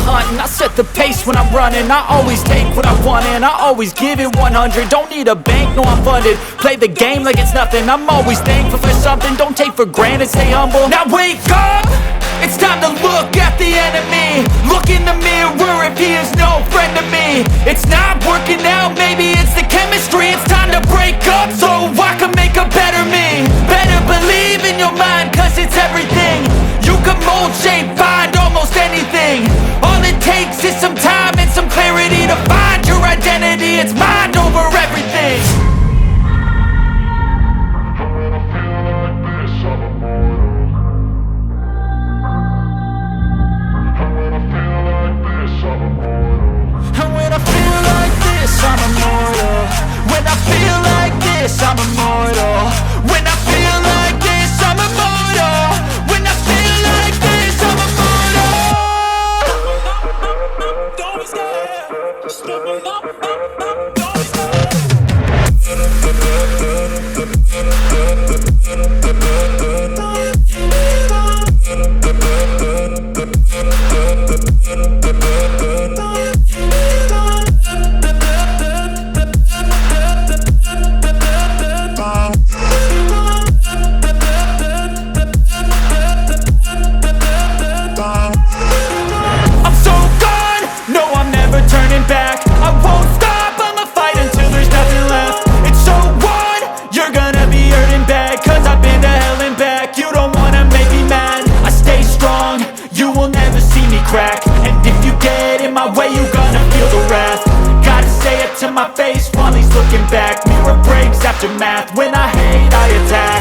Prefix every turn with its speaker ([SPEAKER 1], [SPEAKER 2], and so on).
[SPEAKER 1] hunt and I set the pace when I'm running. I always take what I want and I always give it 100. Don't need a bank, no I'm funded. Play the game like it's nothing. I'm always thankful for something. Don't take for granted, stay humble. Now wake up, it's time to look at the enemy. Look in the mirror if he is no friend to me. It's not working out, maybe it's the chemistry. It's time to break up so I can make a better me. Better believe in your mind, cause it's everything. You can mold, shape, find almost anything. All it takes is some time and some clarity to find your identity. It's mind over everything. And when I feel like this, I'm immortal. When I feel like this, I'm immortal. When I feel like this, I'm immortal. When I feel like this, I'm immortal. Don't be scared. Just level up, don't be scared. And if you get in my way, you gonna feel the wrath. Gotta say it to my face while he's looking back. Mirror breaks, aftermath. When I hate, I attack.